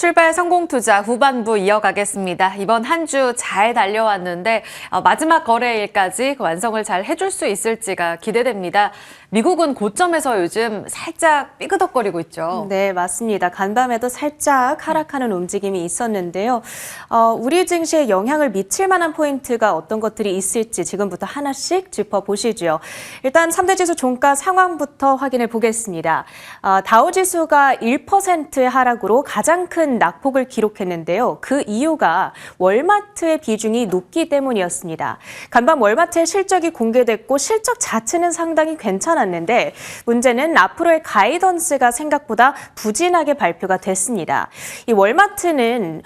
출발 성공 투자 후반부 이어가겠습니다. 이번 한 주 잘 달려왔는데 마지막 거래일까지 완성을 잘 해줄 수 있을지가 기대됩니다. 미국은 고점에서 요즘 살짝 삐그덕거리고 있죠. 네, 맞습니다. 간밤에도 살짝 하락하는 움직임이 있었는데요. 우리 증시에 영향을 미칠 만한 포인트가 어떤 것들이 있을지 지금부터 하나씩 짚어보시죠. 일단 3대 지수 종가 상황부터 확인해 보겠습니다. 다우지수가 1%의 하락으로 가장 큰 낙폭을 기록했는데요. 그 이유가 월마트의 비중이 높기 때문이었습니다. 간밤 월마트의 실적이 공개됐고 실적 자체는 상당히 괜찮았는데 문제는 앞으로의 가이던스가 생각보다 부진하게 발표가 됐습니다. 이 월마트는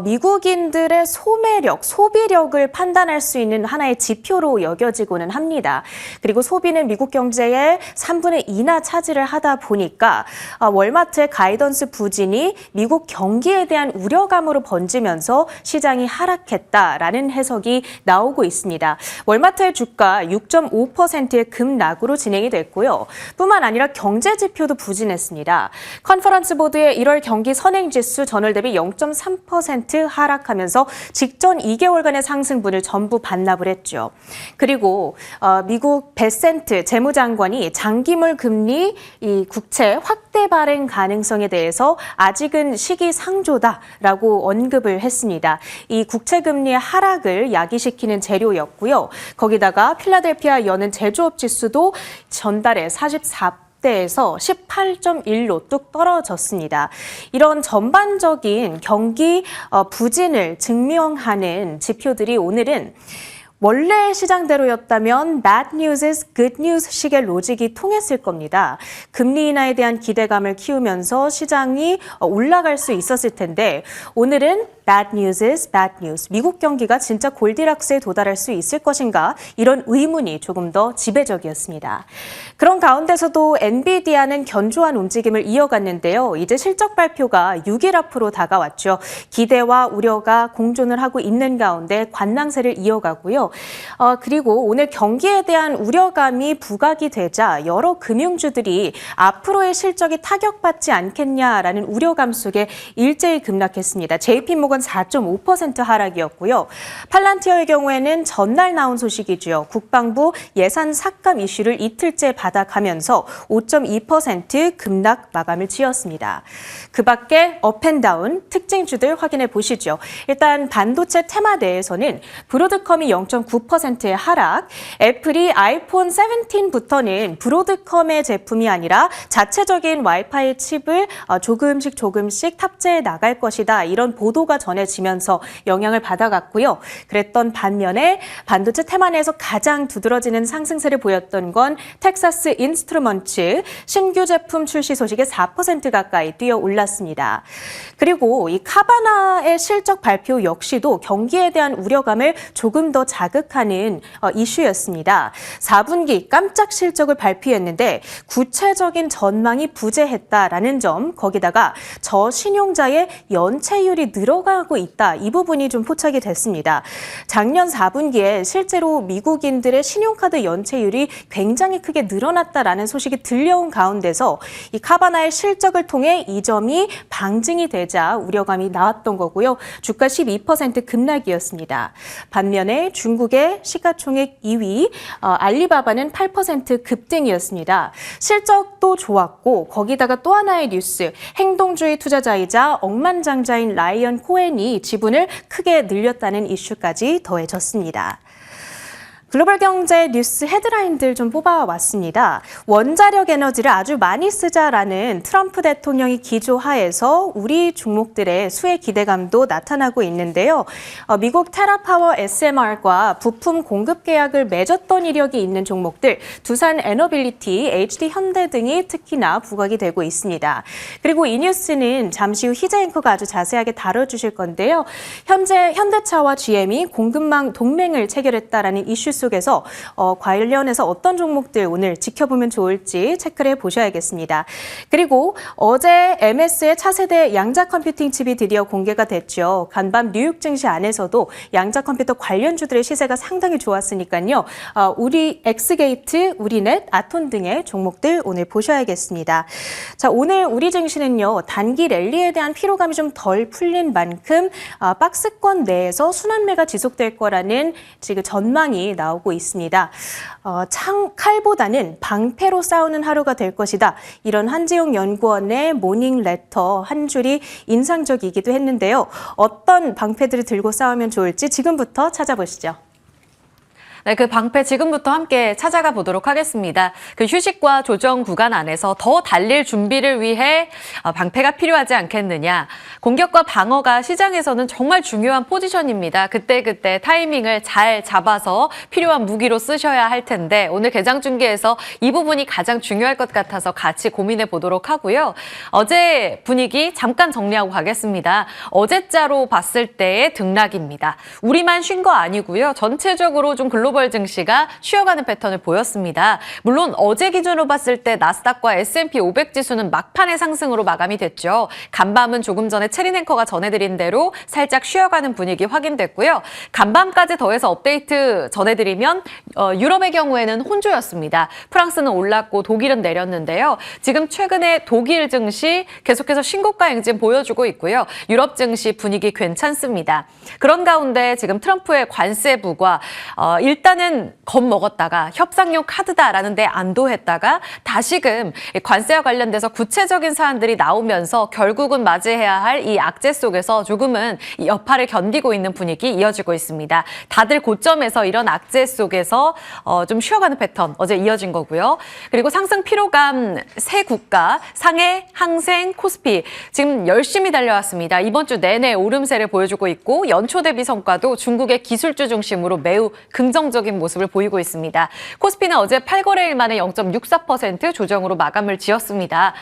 미국인들의 소매력, 소비력을 판단할 수 있는 하나의 지표로 여겨지고는 합니다. 그리고 소비는 미국 경제의 3분의 2나 차지를 하다 보니까 월마트의 가이던스 부진이 미국 경기에 대한 우려감으로 번지면서 시장이 하락했다라는 해석이 나오고 있습니다. 월마트의 주가 6.5%의 급락으로 진행이 됐고요. 뿐만 아니라 경제 지표도 부진했습니다. 컨퍼런스 보드의 1월 경기 선행지수 전월 대비 0.3% 하락하면서 직전 2개월간의 상승분을 전부 반납을 했죠. 그리고 미국 베센트 재무장관이 장기물 금리 이 국채 확대 발행 가능성에 대해서 아직은 시기상조다라고 언급을 했습니다. 이 국채 금리의 하락을 야기시키는 재료였고요. 거기다가 필라델피아 여는 제조업 지수도 전달에 44대에서 18.1로 뚝 떨어졌습니다. 이런 전반적인 경기 부진을 증명하는 지표들이 오늘은 원래 시장대로였다면 bad news is good news 식의 로직이 통했을 겁니다. 금리 인하에 대한 기대감을 키우면서 시장이 올라갈 수 있었을 텐데 오늘은 bad news is bad news. 미국 경기가 진짜 골디락스에 도달할 수 있을 것인가? 이런 의문이 조금 더 지배적이었습니다. 그런 가운데서도 엔비디아는 견조한 움직임을 이어갔는데요. 이제 실적 발표가 6일 앞으로 다가왔죠. 기대와 우려가 공존을 하고 있는 가운데 관망세를 이어가고요. 그리고 오늘 경기에 대한 우려감이 부각이 되자 여러 금융주들이 앞으로의 실적이 타격받지 않겠냐라는 우려감 속에 일제히 급락했습니다. JP모건 4.5% 하락이었고요. 팔란티어의 경우에는 전날 나온 소식이죠. 국방부 예산 삭감 이슈를 이틀째 받아가면서 5.2% 급락 마감을 지었습니다. 그 밖에 업앤다운 특징주들 확인해 보시죠. 일단 반도체 테마 내에서는 브로드컴이 0.9%의 하락, 애플이 아이폰 17부터는 브로드컴의 제품이 아니라 자체적인 와이파이 칩을 조금씩 탑재해 나갈 것이다. 이런 보도가 전해지면서 영향을 받아갔고요. 그랬던 반면에 반도체 테마 내에서 가장 두드러지는 상승세를 보였던 건 텍사스 인스트루먼츠 신규 제품 출시 소식에 4% 가까이 뛰어 올랐습니다. 그리고 이 카바나의 실적 발표 역시도 경기에 대한 우려감을 조금 더 자극하는 이슈였습니다. 4분기 깜짝 실적을 발표했는데 구체적인 전망이 부재했다라는 점, 거기다가 저신용자의 연체율이 늘어가고 있다. 이 부분이 좀 포착이 됐습니다. 작년 4분기에 실제로 미국인들의 신용카드 연체율이 굉장히 크게 늘어났다라는 소식이 들려온 가운데서 이 카바나의 실적을 통해 이 점이 방증이 되자 우려감이 나왔던 거고요. 주가 12% 급락이었습니다. 반면에 중국의 시가총액 2위 알리바바는 8% 급등이었습니다. 실적도 좋았고 거기다가 또 하나의 뉴스, 행동주의 투자자이자 억만장자인 라이언 코헨이 지분을 크게 늘렸다는 이슈까지 더해졌습니다. 글로벌 경제 뉴스 헤드라인들 좀 뽑아왔습니다. 원자력 에너지를 아주 많이 쓰자라는 트럼프 대통령이 기조하에서 우리 종목들의 수혜 기대감도 나타나고 있는데요. 미국 테라파워 SMR과 부품 공급 계약을 맺었던 이력이 있는 종목들, 두산 에너빌리티, HD 현대 등이 특히나 부각이 되고 있습니다. 그리고 이 뉴스는 잠시 후 희재 앵커가 아주 자세하게 다뤄주실 건데요. 현재 현대차와 GM이 공급망 동맹을 체결했다라는 이슈 속에서 관련해서 어떤 종목들 오늘 지켜보면 좋을지 체크를 해보셔야겠습니다. 그리고 어제 MS의 차세대 양자 컴퓨팅 칩이 드디어 공개가 됐죠. 간밤 뉴욕 증시 안에서도 양자 컴퓨터 관련주들의 시세가 상당히 좋았으니까요. 우리 엑스게이트, 우리넷, 아톤 등의 종목들 오늘 보셔야겠습니다. 자, 오늘 우리 증시는요. 단기 랠리에 대한 피로감이 좀 덜 풀린 만큼 박스권 내에서 순환매가 지속될 거라는 지금 전망이 나오고 있습니다. 칼보다는 방패로 싸우는 하루가 될 것이다. 이런 한지용 연구원의 모닝 레터 한 줄이 인상적이기도 했는데요. 어떤 방패들을 들고 싸우면 좋을지 지금부터 찾아보시죠. 네, 그 방패 지금부터 함께 찾아가 보도록 하겠습니다. 그 휴식과 조정 구간 안에서 더 달릴 준비를 위해 방패가 필요하지 않겠느냐. 공격과 방어가 시장에서는 정말 중요한 포지션입니다. 그때그때 타이밍을 잘 잡아서 필요한 무기로 쓰셔야 할 텐데 오늘 개장 중계에서 이 부분이 가장 중요할 것 같아서 같이 고민해 보도록 하고요. 어제 분위기 잠깐 정리하고 가겠습니다. 어제자로 봤을 때의 등락입니다. 우리만 쉰 거 아니고요. 전체적으로 좀 글로벌 증시가 쉬어가는 패턴을 보였습니다. 물론 어제 기준으로 봤을 때 나스닥과 S&P 500 지수는 막판의 상승으로 마감이 됐죠. 간밤은 조금 전에 체린 앵커가 전해드린 대로 살짝 쉬어가는 분위기 확인됐고요. 간밤까지 더해서 업데이트 전해드리면 유럽의 경우에는 혼조였습니다. 프랑스는 올랐고 독일은 내렸는데요. 지금 최근에 독일 증시 계속해서 신고가 행진 보여주고 있고요. 유럽 증시 분위기 괜찮습니다. 그런 가운데 지금 트럼프의 관세 부과 일단은 겁먹었다가 협상용 카드다라는 데 안도했다가 다시금 관세와 관련돼서 구체적인 사안들이 나오면서 결국은 맞이해야 할 이 악재 속에서 조금은 이 여파를 견디고 있는 분위기 이어지고 있습니다. 다들 고점에서 이런 악재 속에서 좀 쉬어가는 패턴 어제 이어진 거고요. 그리고 상승 피로감 세 국가 상해, 항생, 코스피 지금 열심히 달려왔습니다. 이번 주 내내 오름세를 보여주고 있고 연초 대비 성과도 중국의 기술주 중심으로 매우 긍정적인 모습을 보이고 있습니다. 코스피는 어제 8거래일 만에 0.64% 조정으로 마감을 지었습니다.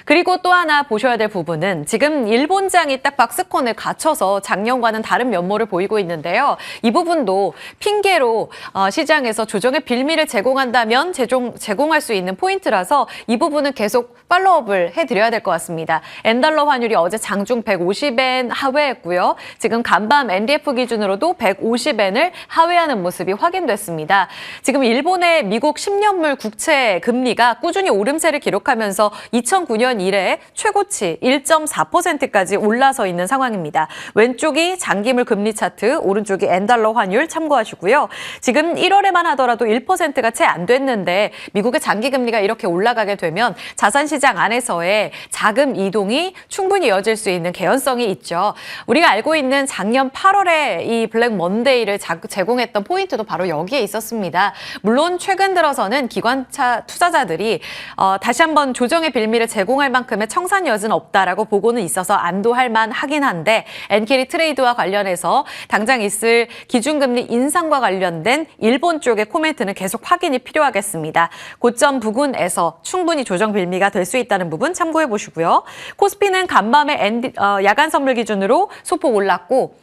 그리고 또 하나 보셔야 될 부분은 지금 일본장이 딱 박스권을 갖춰서 작년과는 다른 면모를 보이고 있는데요. 이 부분도 핑계로 시장에서 조정의 빌미를 제공한다면 제공할 수 있는 포인트라서 이 부분은 계속 팔로우업을 해드려야 될 것 같습니다. 엔달러 환율이 어제 장중 150엔 하회했고요. 지금 간밤 NDF 기준으로도 150엔을 하회하는 모습이 확인됐습니다. 지금 일본의 미국 10년물 국채 금리가 꾸준히 오름세를 기록하면서 2009년 이래 최고치 1.4%까지 올라서 있는 상황입니다. 왼쪽이 장기물 금리 차트, 오른쪽이 엔달러 환율 참고하시고요. 지금 1월에만 하더라도 1%가 채 안 됐는데 미국의 장기 금리가 이렇게 올라가게 되면 자산시장 안에서의 자금 이동이 충분히 이어질 수 있는 개연성이 있죠. 우리가 알고 있는 작년 8월에 이 블랙 먼데이를 제공했던 포인트도 바로 여기에 있었습니다. 물론 최근 들어서는 기관차 투자자들이 다시 한번 조정의 빌미를 제공할 만큼의 청산 여지는 없다라고 보고는 있어서 안도할 만하긴 한데 엔캐리 트레이드와 관련해서 당장 있을 기준금리 인상과 관련된 일본 쪽의 코멘트는 계속 확인이 필요하겠습니다. 고점 부근에서 충분히 조정 빌미가 될 수 있다는 부분 참고해 보시고요. 코스피는 간밤에 야간 선물 기준으로 소폭 올랐고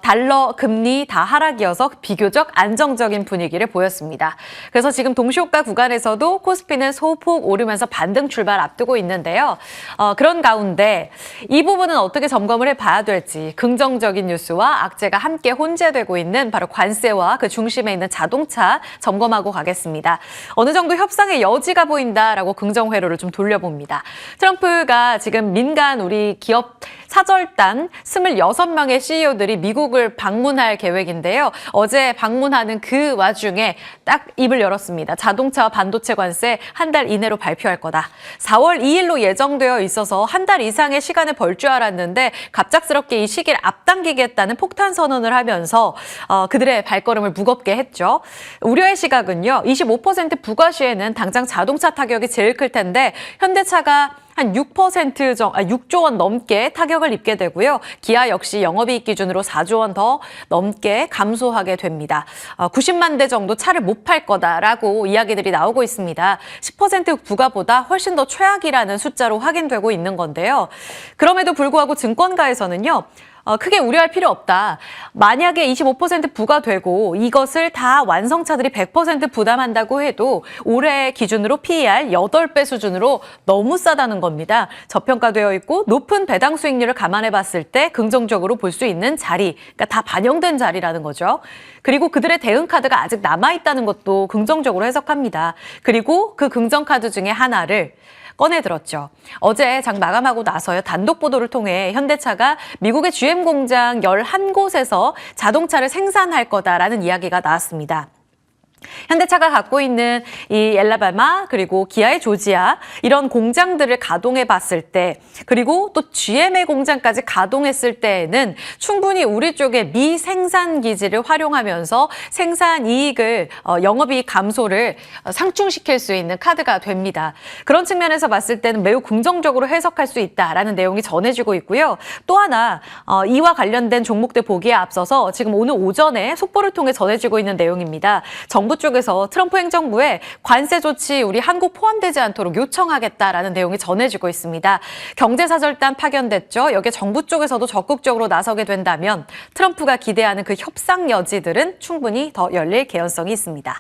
달러 금리 다 하락이어서 비교적 안정적인 분위기를 보였습니다. 그래서 지금 동시호가 구간에서도 코스피는 소폭 오르면서 반등 출발 앞두고 있는데요. 그런 가운데 이 부분은 어떻게 점검을 해봐야 될지 긍정적인 뉴스와 악재가 함께 혼재되고 있는 바로 관세와 그 중심에 있는 자동차 점검하고 가겠습니다. 어느 정도 협상의 여지가 보인다라고 긍정 회로를 좀 돌려봅니다. 트럼프가 지금 민간 우리 기업 사절단 26명의 CEO들이 미국을 방문할 계획인데요. 어제 방문하는 그 와중에 딱 입을 열었습니다. 자동차와 반도체 관세 한 달 이내로 발표할 거다. 4월 2일로 예정되어 있어서 한 달 이상의 시간을 벌 줄 알았는데 갑작스럽게 이 시기를 앞당기겠다는 폭탄 선언을 하면서 그들의 발걸음을 무겁게 했죠. 우려의 시각은요. 25% 부가시에는 당장 자동차 타격이 제일 클 텐데 현대차가 한 6조 원 넘게 타격을 입게 되고요. 기아 역시 영업이익 기준으로 4조 원 더 넘게 감소하게 됩니다. 90만 대 정도 차를 못 팔 거다라고 이야기들이 나오고 있습니다. 10% 부가보다 훨씬 더 최악이라는 숫자로 확인되고 있는 건데요. 그럼에도 불구하고 증권가에서는요. 크게 우려할 필요 없다. 만약에 25% 부과되고 이것을 다 완성차들이 100% 부담한다고 해도 올해 기준으로 PER 8배 수준으로 너무 싸다는 겁니다. 저평가되어 있고 높은 배당 수익률을 감안해 봤을 때 긍정적으로 볼 수 있는 자리, 그러니까 다 반영된 자리라는 거죠. 그리고 그들의 대응 카드가 아직 남아있다는 것도 긍정적으로 해석합니다. 그리고 그 긍정 카드 중에 하나를 꺼내들었죠. 어제 장 마감하고 나서요. 단독 보도를 통해 현대차가 미국의 GM 공장 11곳에서 자동차를 생산할 거다라는 이야기가 나왔습니다. 현대차가 갖고 있는 이 엘라바마 그리고 기아의 조지아 이런 공장들을 가동해 봤을 때 그리고 또 GM의 공장까지 가동했을 때에는 충분히 우리 쪽의 미생산 기지를 활용하면서 생산 이익을 영업이익 감소를 상충시킬 수 있는 카드가 됩니다. 그런 측면에서 봤을 때는 매우 긍정적으로 해석할 수 있다라는 내용이 전해지고 있고요. 또 하나 이와 관련된 종목들 보기에 앞서서 지금 오늘 오전에 속보를 통해 전해지고 있는 내용입니다. 정부 쪽에서 트럼프 행정부에 관세 조치 우리 한국 포함되지 않도록 요청하겠다라는 내용이 전해지고 있습니다. 경제사절단 파견됐죠. 여기에 정부 쪽에서도 적극적으로 나서게 된다면 트럼프가 기대하는 그 협상 여지들은 충분히 더 열릴 개연성이 있습니다.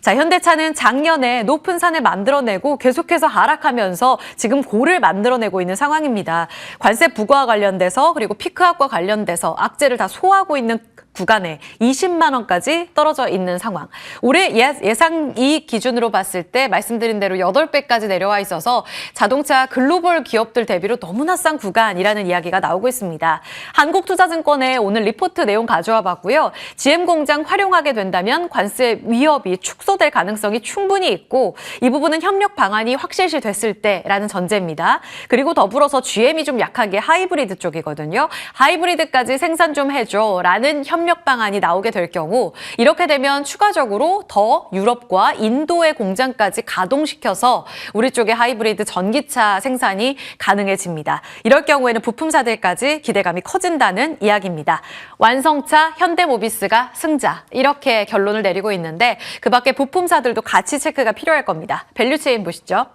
자, 현대차는 작년에 높은 산을 만들어내고 계속해서 하락하면서 지금 고를 만들어내고 있는 상황입니다. 관세 부과와 관련돼서 그리고 피크압과 관련돼서 악재를 다 소화하고 있는 구간에 20만 원까지 떨어져 있는 상황. 올해 예상 이익 기준으로 봤을 때 말씀드린 대로 8배까지 내려와 있어서 자동차 글로벌 기업들 대비로 너무나 싼 구간이라는 이야기가 나오고 있습니다. 한국투자증권의 오늘 리포트 내용 가져와 봤고요. GM 공장 활용하게 된다면 관세 위협이 축소될 가능성이 충분히 있고 이 부분은 협력 방안이 확실시 됐을 때라는 전제입니다. 그리고 더불어서 GM이 좀 약한 게 하이브리드 쪽이거든요. 하이브리드까지 생산 좀 해줘라는 협력 방안이 나오게 될 경우 이렇게 되면 추가적으로 더 유럽과 인도의 공장까지 가동시켜서 우리 쪽의 하이브리드 전기차 생산이 가능해집니다. 이럴 경우에는 부품사들까지 기대감이 커진다는 이야기입니다. 완성차 현대모비스가 승자 이렇게 결론을 내리고 있는데 그 밖에 부품사들도 같이 체크가 필요할 겁니다. 밸류체인 보시죠.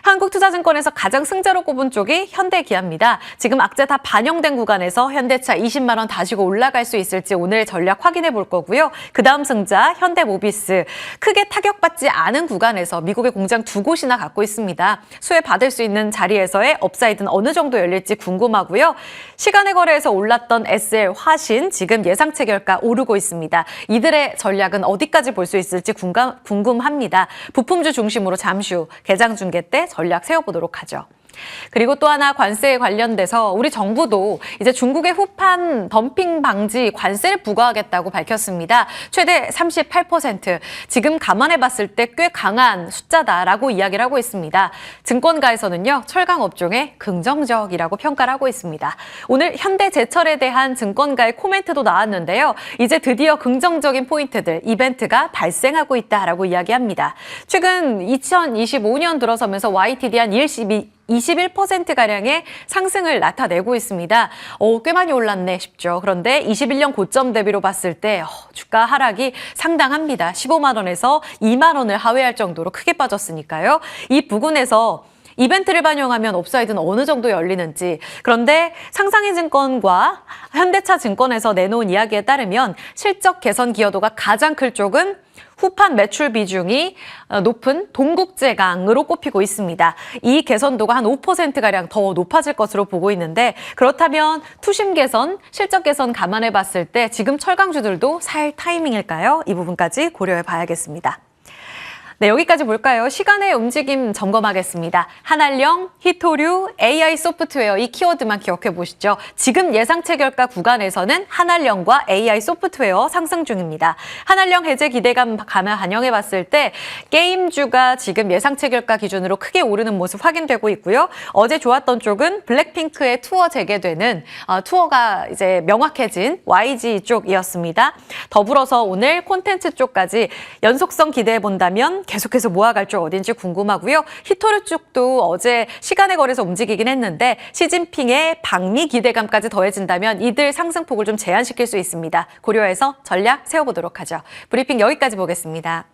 한국투자증권에서 가장 승자로 꼽은 쪽이 현대기아입니다. 지금 악재 다 반영된 구간에서 현대차 20만 원 다시고 올라갈 수 있을지 오늘 전략 확인해 볼 거고요. 그다음 승자 현대모비스. 크게 타격받지 않은 구간에서 미국의 공장 2곳이나 갖고 있습니다. 수혜 받을 수 있는 자리에서의 업사이드는 어느 정도 열릴지 궁금하고요. 시간의 거래에서 올랐던 SL 화신 지금 예상 체결가 오르고 있습니다. 이들의 전략은 어디까지 볼 수 있을지 궁금합니다. 부품주 중심으로 잠시 후 개장 중계 때 전략 세워보도록 하죠. 그리고 또 하나 관세에 관련돼서 우리 정부도 이제 중국의 후판 덤핑 방지 관세를 부과하겠다고 밝혔습니다. 최대 38%. 지금 감안해 봤을 때 꽤 강한 숫자다라고 이야기를 하고 있습니다. 증권가에서는요. 철강 업종에 긍정적이라고 평가를 하고 있습니다. 오늘 현대제철에 대한 증권가의 코멘트도 나왔는데요. 이제 드디어 긍정적인 포인트들, 이벤트가 발생하고 있다라고 이야기합니다. 최근 2025년 들어서면서 YTD 한 21%가량의 상승을 나타내고 있습니다. 꽤 많이 올랐네 싶죠. 그런데 21년 고점 대비로 봤을 때 주가 하락이 상당합니다. 15만 원에서 2만 원을 하회할 정도로 크게 빠졌으니까요. 이 부분에서 이벤트를 반영하면 업사이드는 어느 정도 열리는지. 그런데 상상인증권과 현대차 증권에서 내놓은 이야기에 따르면 실적 개선 기여도가 가장 클 쪽은 후판 매출 비중이 높은 동국제강으로 꼽히고 있습니다. 이 개선도가 한 5%가량 더 높아질 것으로 보고 있는데 그렇다면 투심 개선, 실적 개선 감안해 봤을 때 지금 철강주들도 살 타이밍일까요? 이 부분까지 고려해 봐야겠습니다. 네, 여기까지 볼까요? 시간의 움직임 점검하겠습니다. 한알령, 히토류, AI 소프트웨어 이 키워드만 기억해 보시죠. 지금 예상 체결가 구간에서는 한알령과 AI 소프트웨어 상승 중입니다. 한알령 해제 기대감 반영해 봤을 때 게임주가 지금 예상 체결가 기준으로 크게 오르는 모습 확인되고 있고요. 어제 좋았던 쪽은 블랙핑크의 투어 재개되는 투어가 이제 명확해진 YG 쪽이었습니다. 더불어서 오늘 콘텐츠 쪽까지 연속성 기대해 본다면 계속해서 모아갈 쪽 어딘지 궁금하고요. 히토류 쪽도 어제 시간의 거래에서 움직이긴 했는데 시진핑의 방미 기대감까지 더해진다면 이들 상승폭을 좀 제한시킬 수 있습니다. 고려해서 전략 세워보도록 하죠. 브리핑 여기까지 보겠습니다.